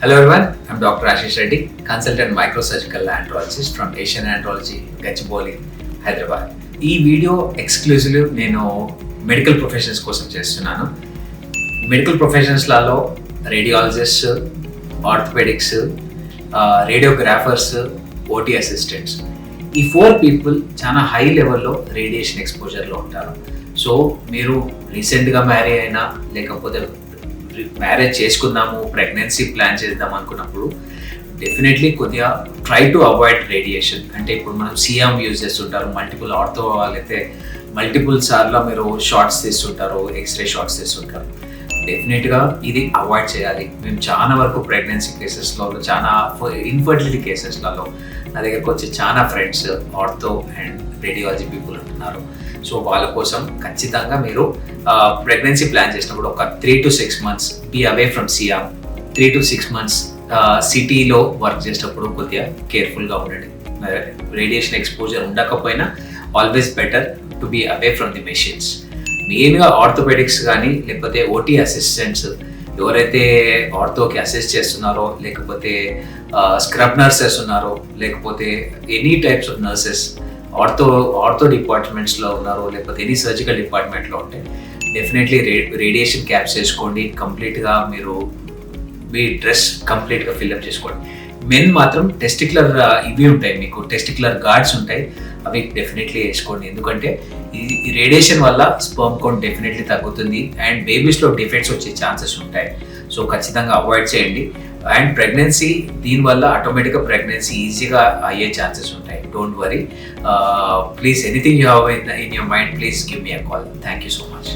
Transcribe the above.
Hello everyone, I'm Dr. Ashish Reddy, consultant microsurgical andrologist from Asian Andrology, Gachibowli, Hyderabad. ఈ video exclusive నేను medical professions కోసం చేస్తున్నాను. Medical ప్రొఫెషన్స్లలో radiologist, orthopaedics, radiographers, OT assistants, ఈ 4 people చాలా high లెవెల్లో radiation ఎక్స్పోజర్లో ఉంటారు. సో మీరు రీసెంట్గా మ్యారీ అయినా లేకపోతే మ్యారేజ్ చేసుకుందాము, ప్రెగ్నెన్సీ ప్లాన్ చేద్దాం అనుకున్నప్పుడు డెఫినెట్లీ కొద్దిగా ట్రై టు అవాయిడ్ రేడియేషన్. అంటే ఇప్పుడు మనం సిఎం యూజ్ చేస్తుంటారు, మల్టిపుల్ ఆర్థో వాళ్ళైతే మల్టిపుల్ సార్లు మీరు షార్ట్స్ తీస్తుంటారు, ఎక్స్రే షార్ట్స్ తీస్తుంటారు. డెఫినెట్గా ఇది అవాయిడ్ చేయాలి. మేము చాలా వరకు ప్రెగ్నెన్సీ కేసెస్లో, చాలా ఇన్ఫర్టిలిటీ కేసెస్లలో నా దగ్గరకు వచ్చి చాలా friends ortho and radiology people ఉంటున్నారు. సో వాళ్ళ కోసం ఖచ్చితంగా మీరు ప్రెగ్నెన్సీ ప్లాన్ చేసినప్పుడు ఒక 3 to 6 months be away from C arm, 3 to 6 months సిటీలో వర్క్ చేసేటప్పుడు కొద్దిగా కేర్ఫుల్గా ఉండండి. రేడియేషన్ ఎక్స్పోజర్ ఉండకపోయినా always better to be away from the machines. మెయిన్గా ఆర్థోపెడిక్స్ కానీ లేకపోతే ఓటీ అసిస్టెంట్స్ ఎవరైతే ఆర్థోకి అసిస్ట్ చేస్తున్నారో, లేకపోతే స్క్రబ్ నర్సెస్ ఉన్నారో, లేకపోతే any types of nurses ortho డిపార్ట్మెంట్స్లో ఉన్నారో, లేకపోతే ఎనీ సర్జికల్ డిపార్ట్మెంట్లో ఉంటే డెఫినెట్లీ రేడియేషన్ క్యాప్స్ వేసుకోండి. కంప్లీట్గా మీరు మీ డ్రెస్ కంప్లీట్గా ఫిల్అప్ చేసుకోండి. మెన్ మాత్రం టెస్టిక్యులర్ ఇవి ఉంటాయి, మీకు టెస్టిక్యులర్ గార్డ్స్ ఉంటాయి, అవి డెఫినెట్లీ వేసుకోండి. ఎందుకంటే ఈ రేడియేషన్ వల్ల స్పర్మ్ కౌంట్ డెఫినెట్లీ తగ్గుతుంది అండ్ బేబీస్లో డిఫెక్ట్స్ వచ్చే ఛాన్సెస్ ఉంటాయి. సో ఖచ్చితంగా అవాయిడ్ చేయండి. అండ్ ప్రెగ్నెన్సీ దీనివల్ల ఆటోమేటిక్గా ప్రెగ్నెన్సీ ఈజీగా అయ్యే ఛాన్సెస్ ఉంటాయి. Don't worry, please anything you have in your mind, please give me a call. Thank you so much.